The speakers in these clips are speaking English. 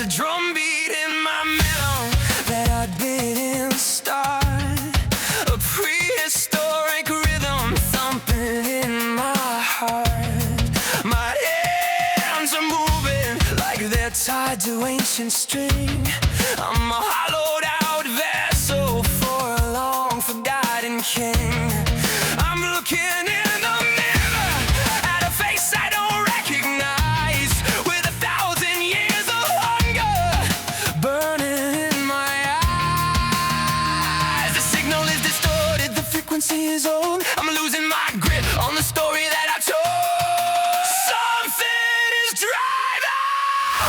a drumbeat in my middle that I'd been in the start. A prehistoric rhythm thumping in my heart. My hands are moving like they're tied to ancient string. I'm a hollowed out vessel for a long forgotten king. I'm looking in the mirror at a face I don't recognize, with 1,000 years of hunger burning in my eyes. The signal is distorted, the frequency is old. I'm losing my grip on the story that I told. Something is driving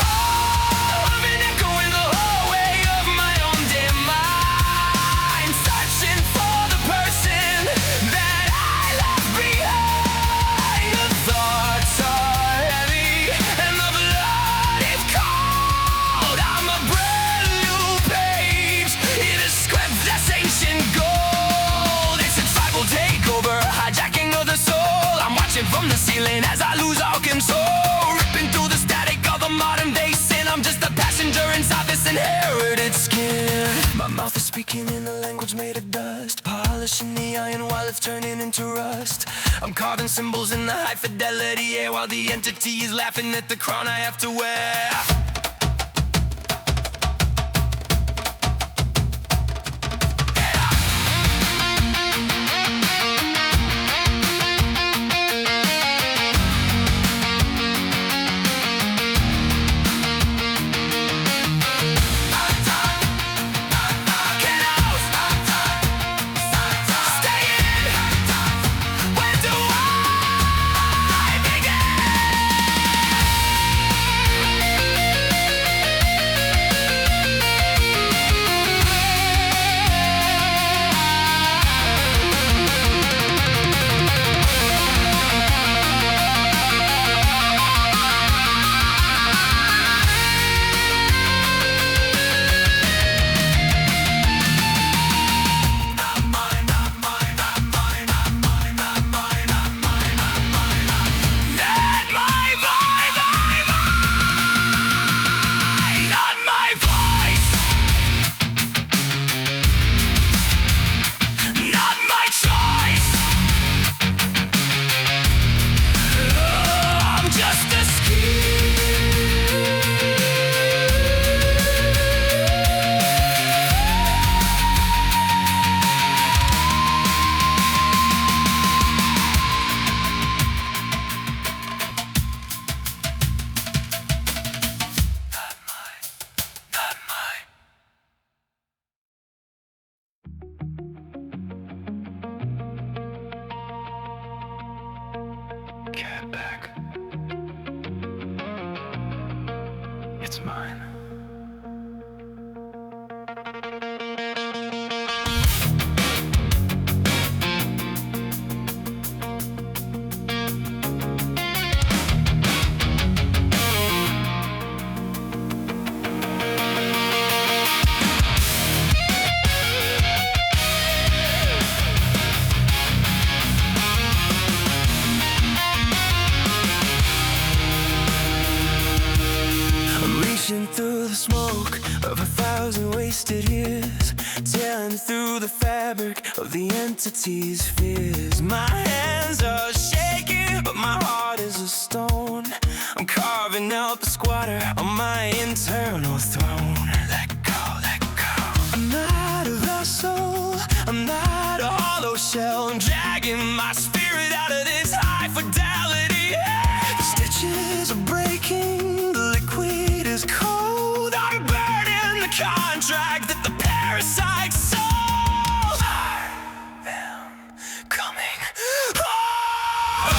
home. I'm an echo in the hallway of my own dim mind, searching for the person that I left behind. The thoughts are heavy and the blood is cold. I'm a brand new page in a script that's ancient gold. It's a tribal takeover, hijacking of the soul. I'm watching from the ceiling as I lose all control, ripping through the static of the modern day sin. I'm just a passenger inside this inherited skin. My mouth is speaking in a language made of dust, polishing the iron while it's turning into rust. I'm carving symbols in the high fidelity air, while the entity is laughing at the crown I have to wear. Get back. It's mine. Through the smoke of 1,000 wasted years, tearing through the fabric of the entity's fears. My hands are shaking, but my heart is a stone. I'm carving out the squatter on my internal throne. Let go, let go. I'm not a vessel, I'm not a hollow shell. I'm dragging my spirit out of this high fidelity. The stitches are breaking, the liquid is cold. I'm burning the contract that the parasite sold. I am coming home.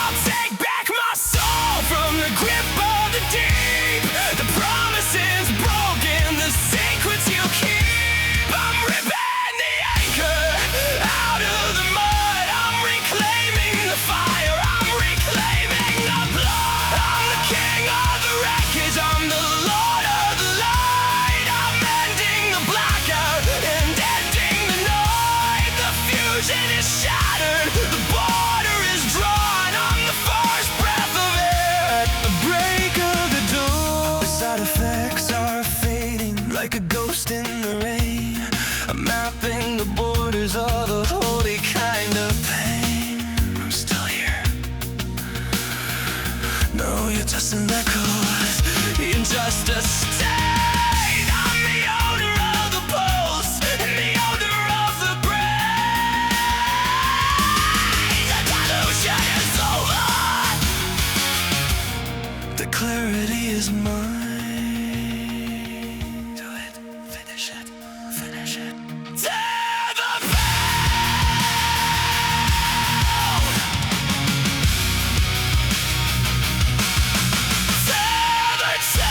I'll take back my soul from the grip of the deep. The promises broken, the secrets you keep. I'm ripping the anchor out of the mud. I'm reclaiming the fire. I'm reclaiming the blood. I'm the king of like a ghost in the rain. I'm mapping the borders of the holy kind of pain. I'm still here. No, you're just an echo. You're just a stain. I'm the owner of the pulse and the owner of the brain. The delusion is over. The clarity is mine. Do it. Finish it. Finish it. Tear the veil. Tear the chain.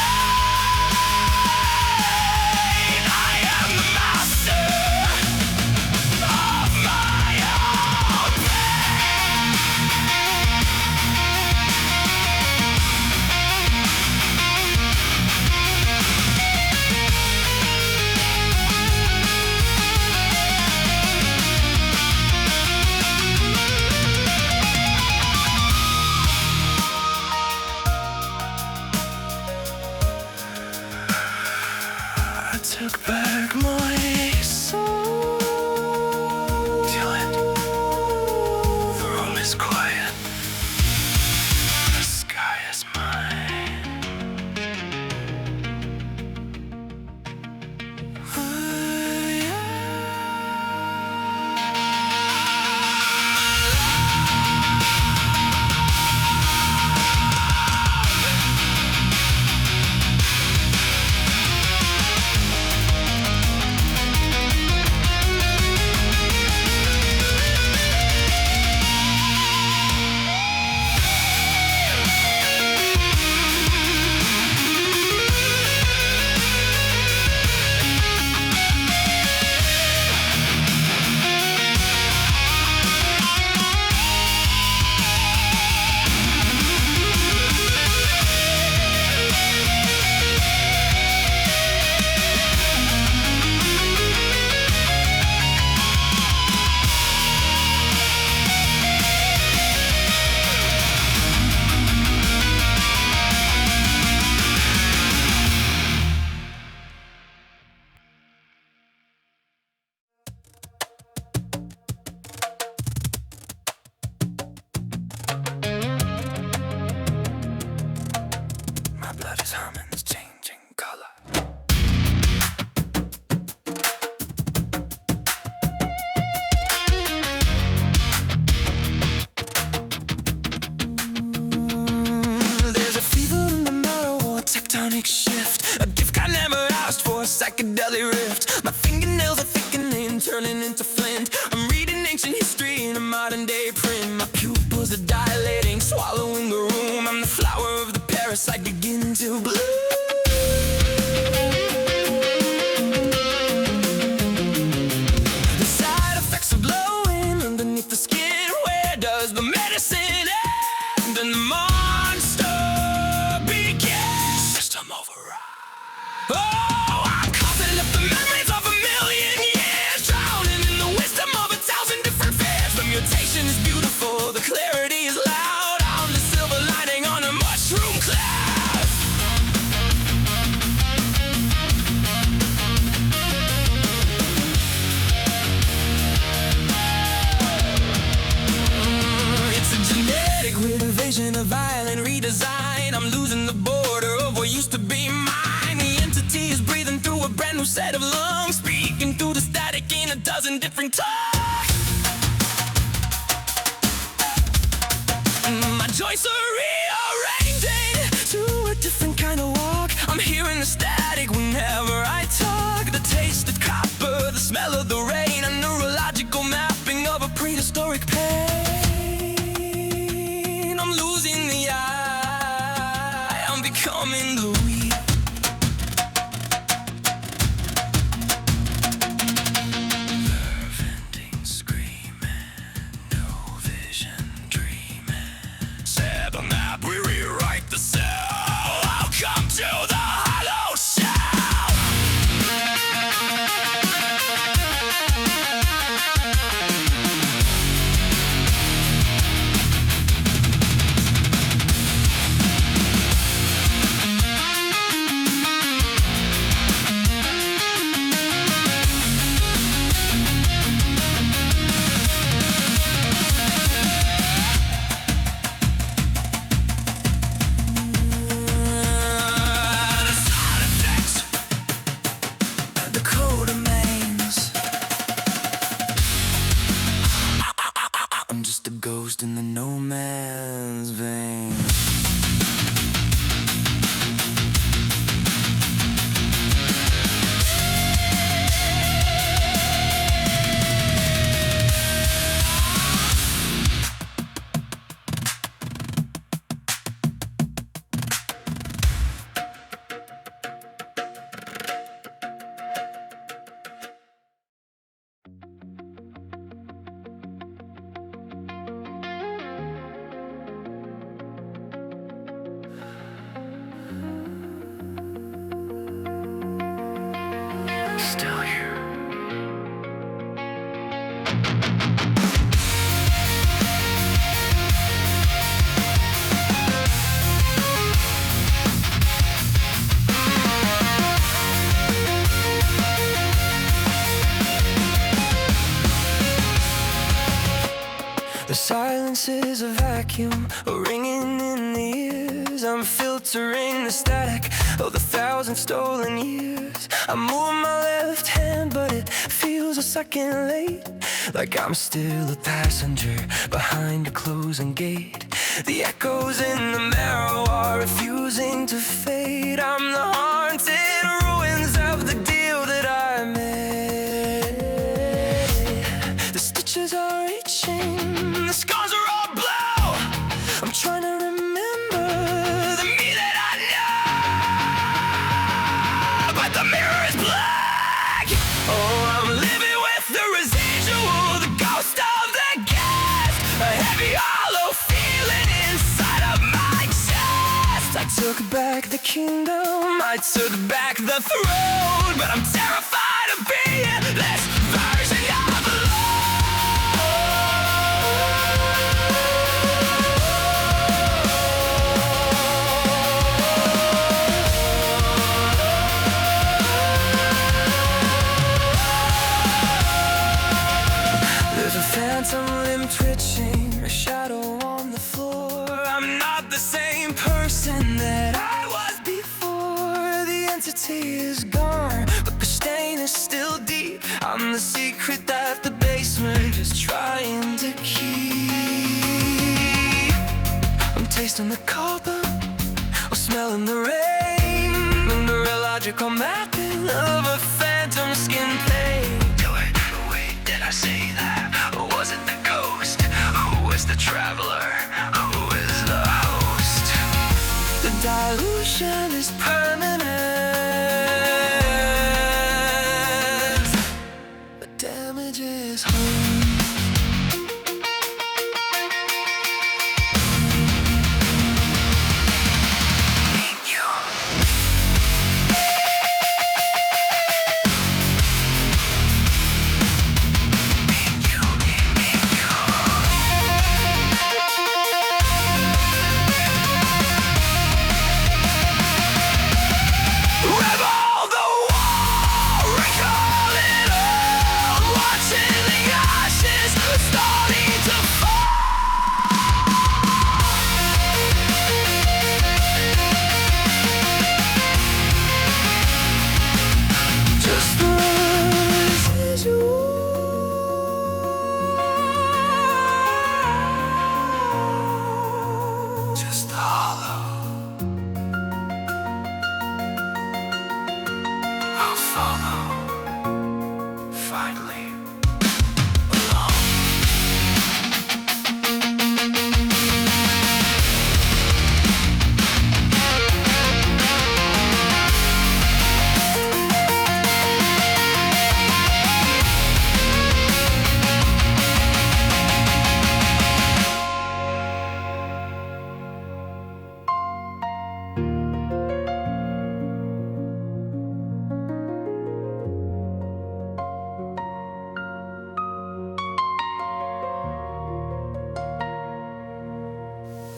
I am the master of my own pain. I took back my soul. Feel it. The room is quiet. The sky is mine. My blood is humming, it's changing color. There's a fever in the matter, or a tectonic shift. A gift I never asked for, a psychedelic rift. My fingernails are thickening, turning into flint. I'm reading ancient history in a modern day print. My pupils are dilating, swallowing the room. I'm the flower of the parasite begin to bloom. The side effects are blowing underneath the skin. Where does the medicine end and the monster begin? System override. Oh, I'm coughing up the memories of a million years, drowning in the wisdom of 1,000 different fears. The mutation is beautiful, the clarity is loud. I'm the silver lining on a mushroom cloud. It's a genetic renovation, a violent redesign. I'm losing the border of what used to be mine. The entity is breathing through a brand new set of lungs, speaking through the static in a dozen different tongues. My joints are rearranging to a different kind of walk. I'm hearing the static whenever I talk. The taste of copper, the smell of the rain, a neurological mapping of a prehistoric pain. I'm losing the eye, I'm becoming the weak. Venting, screaming, no vision, dreaming. Set the map, we rewrite the cell. Welcome to the hollow shell. still here. The silence is a vacuum, ringing in the ears. I'm filtering the static of 1,000 stolen years. I move my left hand, but it feels a second late, like I'm still a passenger behind a closing gate. The echoes in the marrow are refusing to fade. I'm the haunted ruins of the deal that I made. The stitches are itching, the scars are all blue. I'm trying to remember the me that I know, but the mirror is black. Oh, I'm living with the residual, the ghost of the gas, a heavy hollow feeling inside of my chest. I took back the kingdom, I took back the throne, but I'm terrified of being this version of phantom limb twitching, a shadow on the floor. I'm not the same person that I was before. The entity is gone, but the stain is still deep. I'm the secret that the basement is trying to keep. I'm tasting the copper, or smelling the rain, the neurological mapping of a phantom skin pain. Wait, did I say that? Was it the ghost? Who is the traveler? Who is the host? The dilution is permanent. The damage is home.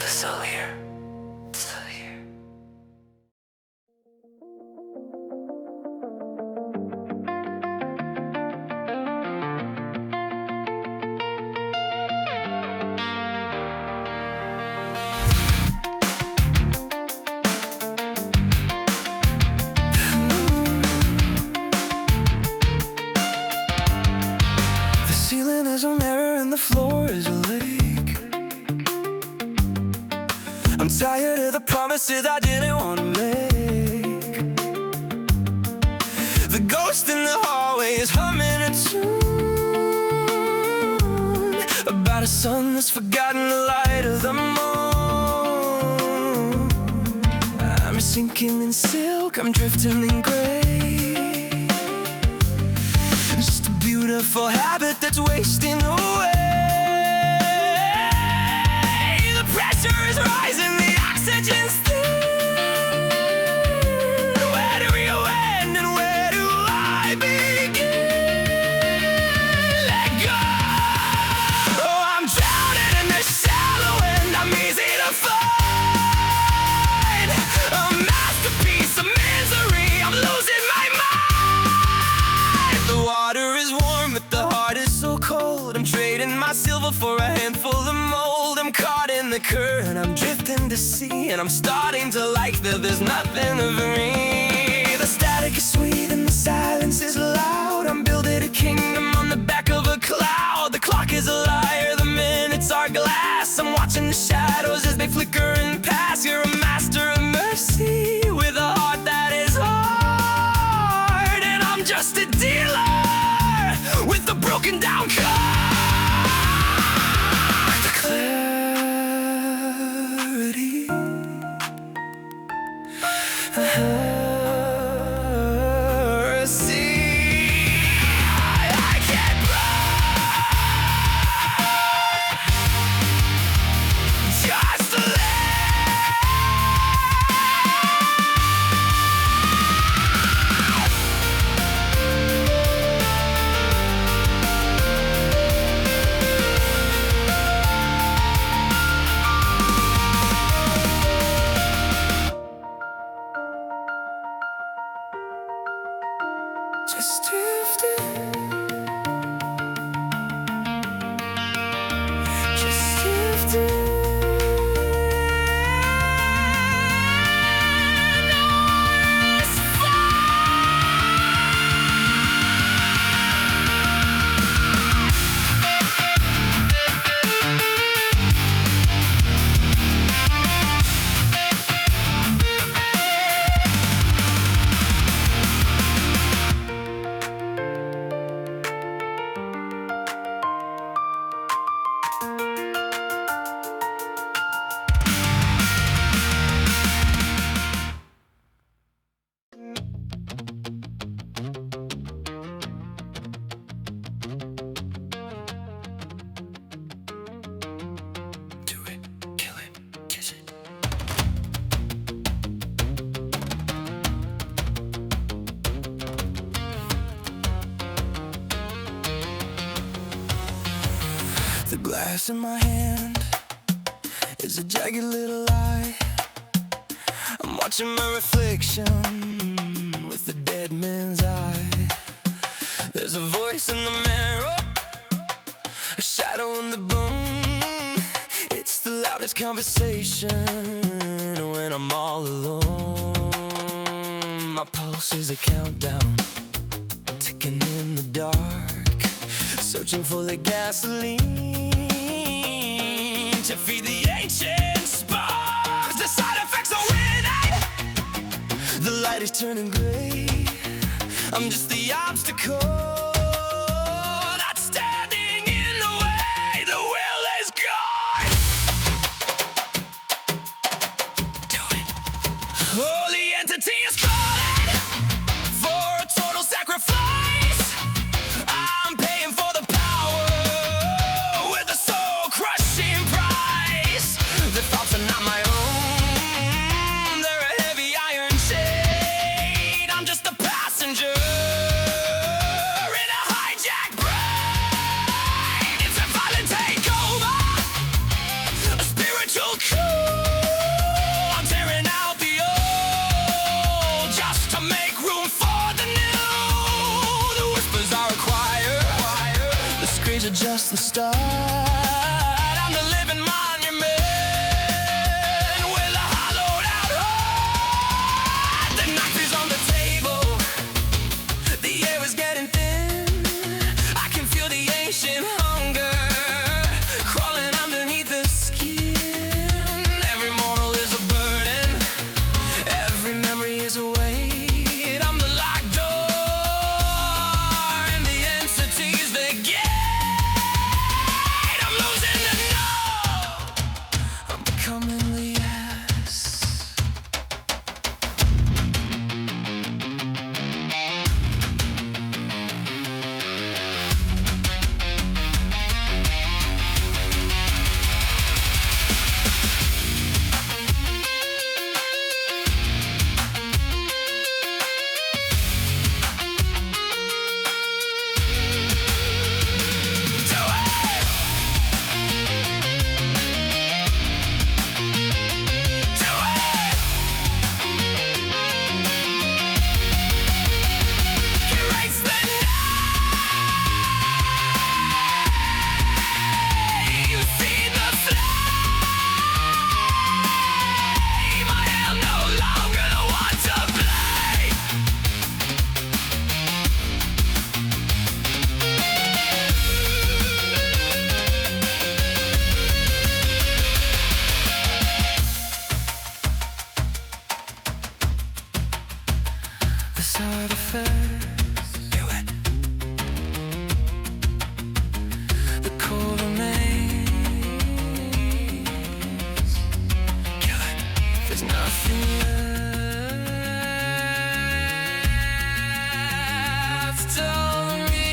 Still here. Still here. The ceiling is a mirror and the floor is a lake. I'm tired of the promises I didn't want to make. The ghost in the hallway is humming a tune about a sun that's forgotten the light of the moon. I'm sinking in silk, I'm drifting in gray. Just a beautiful habit that's wasting away. The pressure is rising, the oxygen's thin. Where do we end and where do I begin? for a handful of mold. I'm caught in the current, I'm drifting to sea, and I'm starting to like that there's nothing of me. The static is sweet and the silence is loud. I'm building a kingdom on the back of a cloud. The clock is a liar, the minutes are glass. I'm watching the shadows as they flicker and pass. You're a master of mercy with a heart that is hard, and I'm just a dealer with a broken down car. The clarity, I can't run, just drifting, just drifting. The glass in my hand is a jagged little eye. I'm watching my reflection with a dead man's eye. There's a voice in the mirror, a shadow in the bone. It's the loudest conversation when I'm all alone. My pulse is a countdown, ticking in the dark, searching for the gasoline to feed the ancient sparks. The side effects are winning, the light is turning gray. I'm just the obstacle that's standing in the way. The will is gone. Do it. Holy entity is calling for a total sacrifice. I'm paying for the power with a soul-crushing price. The thoughts are not my own, they're a heavy iron chain. I'm just a passenger in a hijacked brain. It's a violent takeover, a spiritual coup. I'm tearing out the old just to make room for the new. The whispers are a choir, the screams are just the start. I'm the living monument with a hollowed out heart. The knife is on the table, the air is getting thin. I can feel the ancient hunger crawling underneath the skin. Every mortal is a burden, every memory is a weight. I'm the locked door and the entities that gate. I'm the side effects. Do it. The core remains. Kill it. There's nothing left of me.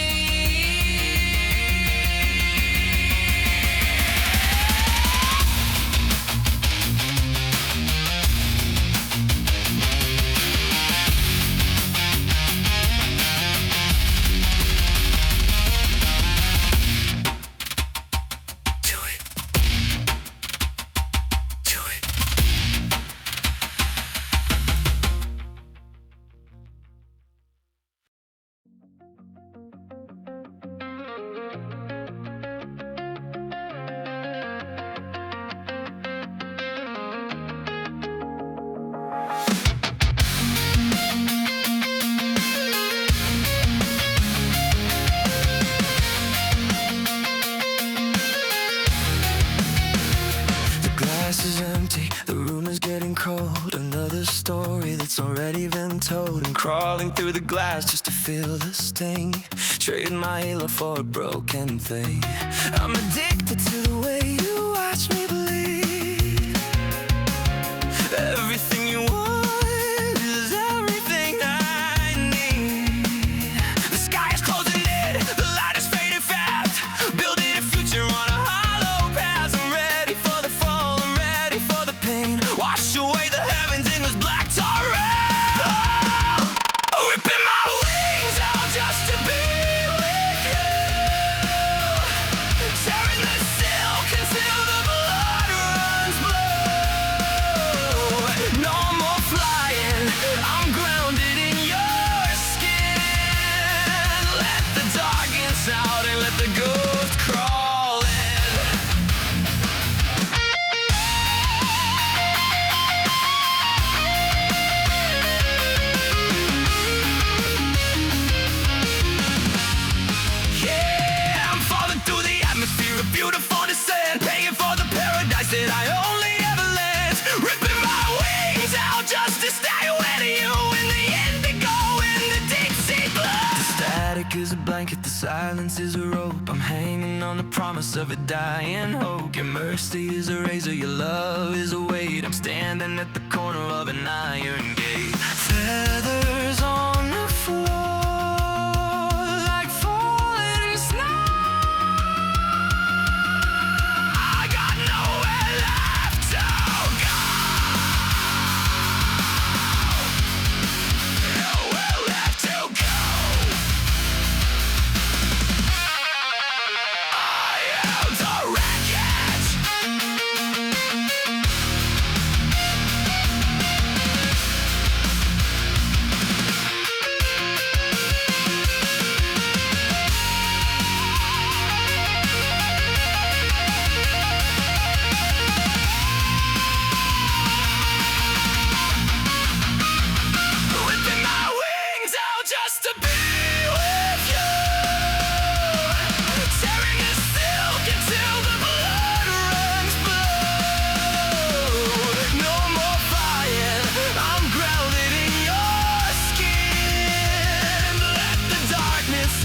Is empty, the room is getting cold. Another story that's already been told. And crawling through the glass just to feel the sting. Trade my halo for a broken thing. I'm addicted to the way you watch me bleed. Everything you want is everything I need. The sky is closing in, the light is fading fast. Building a future on a hollow path. I'm ready for the fall, wash away the heavens in this black tar rain. Oh, ripping my wings out just to be with you. Tearing the silk until the blood runs blue. No more flying, I'm grounded in your skin. Let the darkness out and let the ghost crawl in. Beautiful descent, paying for the paradise that I only ever lived. Ripping my wings out just to stay with you in the indigo, in the deep sea blue. The static is a blanket, the silence is a rope. I'm hanging on the promise of a dying hope. Your mercy is a razor, your love is a weight. I'm standing at the corner of an iron gate. Feathers on the floor, like falling snow.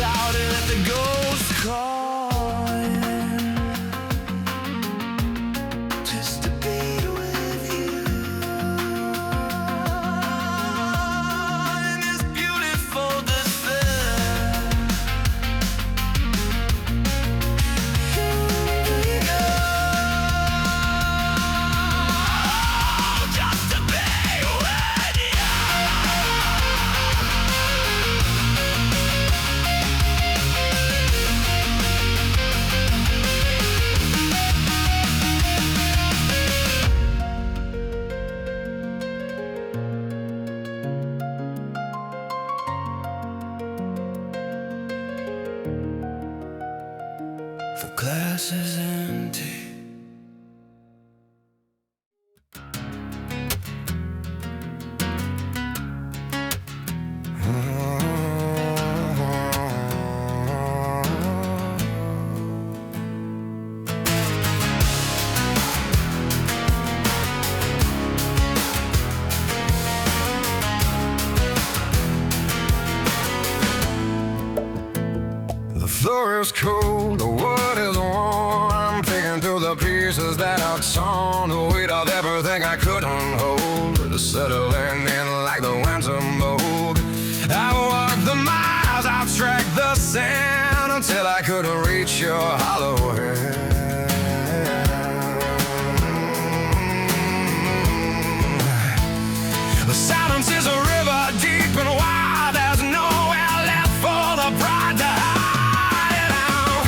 Out and let the ghost call in. Just to be with you in this beautiful descent. Here we go, just to be with you. The glass is empty. is cold, the wood is warm. I'm picking through the pieces that are torn, the weight of everything I couldn't hold, settling in like the winter mold. I've walked the miles, I've tracked the sand, until I couldn't reach your hollow head. The silence is a river deep and wide. There's nowhere left for the pride to hide out.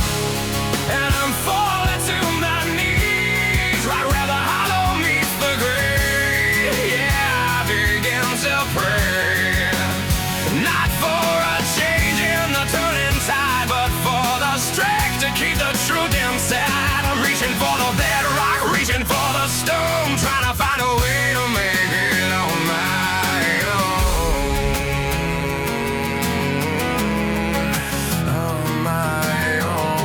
And I'm falling to my knees, right where the hollow meets the grave. Yeah, I begin to pray, not for a change in the turning tide, but for the strength to keep the truth inside. I'm reaching for the bedrock, reaching for the stone, trying to find a way to make it on my own. On my own.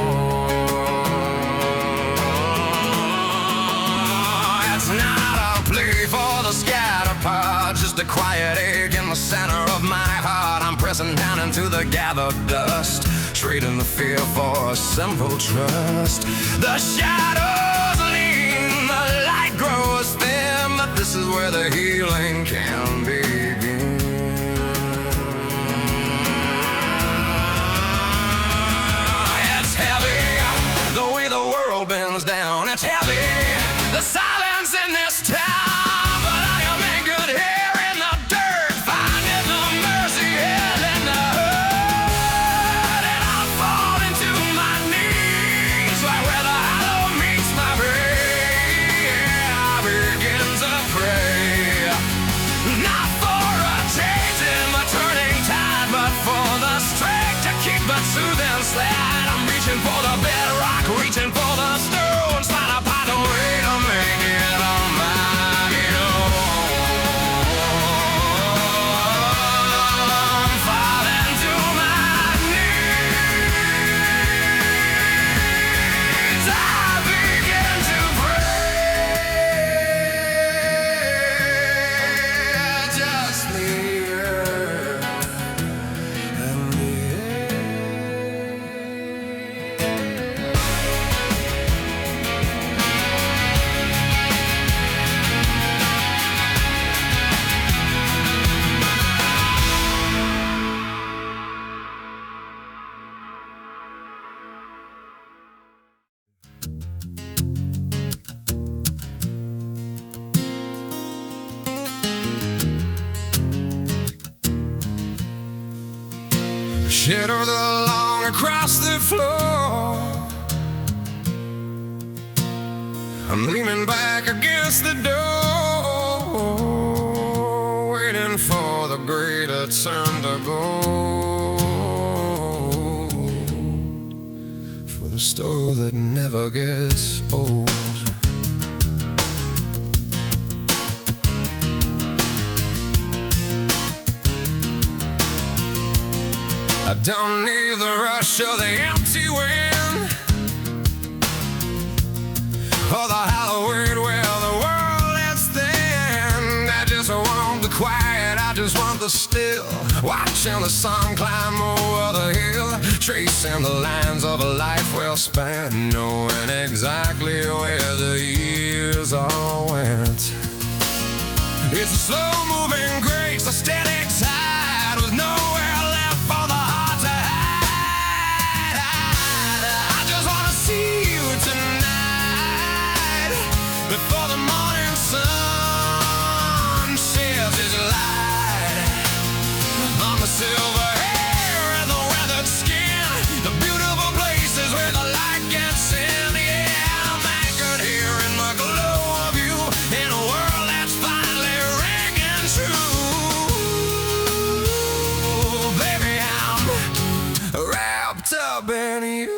It's not a plea for the scattered part, just a quiet ache in the center of my heart. I'm pressing down into the gathered dust, trading the fear for a simple trust. The shadows lean, the light grows thin, but this is where the healing can begin. It's heavy, the way the world bends down. It's heavy, the silence in this town, but I am in good here in the dirt, finding the mercy hid in the hurt. And I fall into my knees, right where the hollow meets my brain. I begin to pray, not for a change in the turning tide, but for the strength to keep the soothing slide. I'm reaching for the bedrock, reaching for the stones, trying to find a way to make it on my own. I'm falling to my knees, I begin to pray, just me and me. Shadows along across the floor, I'm leaning back against the door, waiting for the greater turn to go, for the story that never gets old. I don't need the rush or the empty wind, or the hallowed where the world is thin. I just want the quiet, I just want the still, watching the sun climb over the hill, tracing the lines of a life well spent, knowing exactly where the years all went. It's a slow-moving grace, a steady tide, with nowhere left for the heart to hide. I just wanna see you tonight, before the morning sun sheds its light on the silver hair and the weathered skin, the beautiful places where the light gets in. Yeah, I'm anchored here in the glow of you, in a world that's finally ringing true. Baby, I'm wrapped up in you.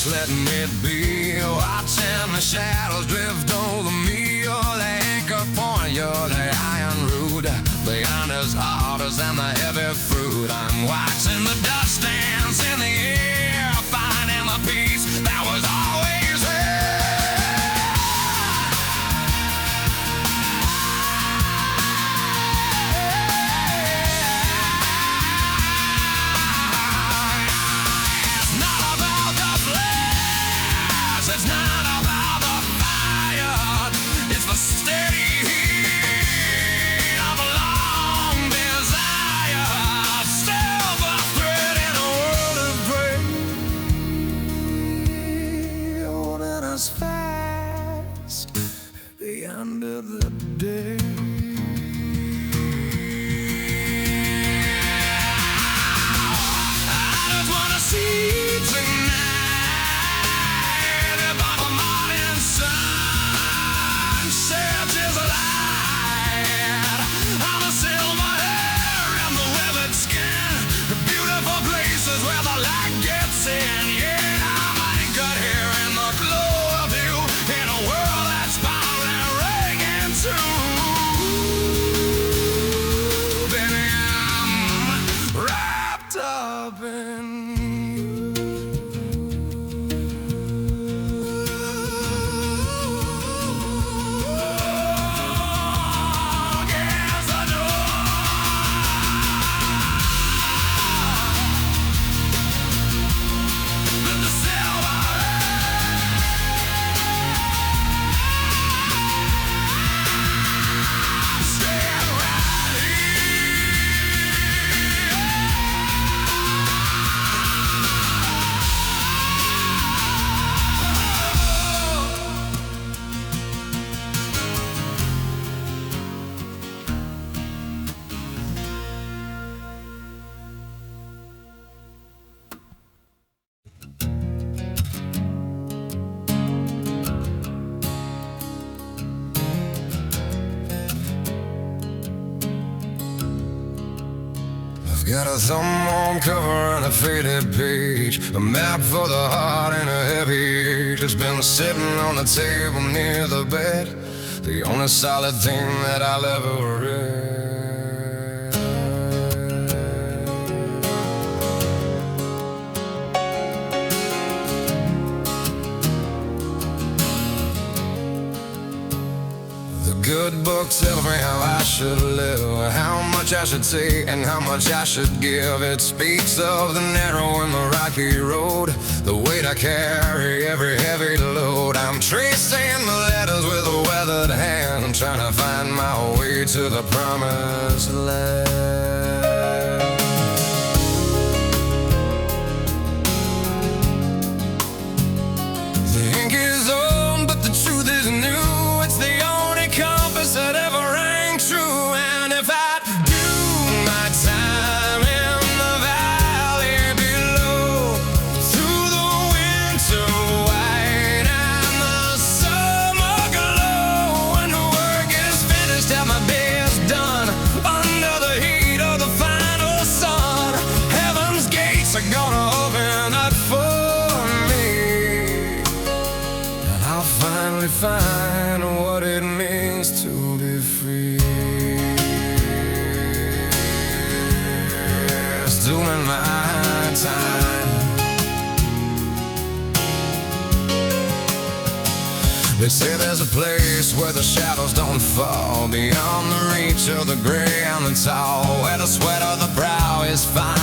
Letting it be, watching the shadows drift over me. You're the anchor point, you're the iron root, the honest orders and the heavy fruit. I'm watching the dust dance in the air, finding the peace that was always there. stopping you. Yes, I know. Let the got a thumb on cover and a faded page, a map for the heart in a heavy age. It's been sitting on the table near the bed, the only solid thing that I'll ever read. Good book tells me how I should live, how much I should take and how much I should give. It speaks of the narrow and the rocky road, the weight I carry, every heavy load. I'm tracing the letters with a weathered hand, trying to find my way to the promised land. The ink is old, but the truth is new. It's the only compass that ever rang true. And if I do my time in the valley below, through the winter white and the summer glow, when the work is finished, have my best done, under the heat of the final sun, heaven's gates are gonna open up for me, and I'll finally find what it means to be free. It's doing my time. They say there's a place where the shadows don't fall, beyond the reach of the gray and the tall, where the sweat of the brow is fine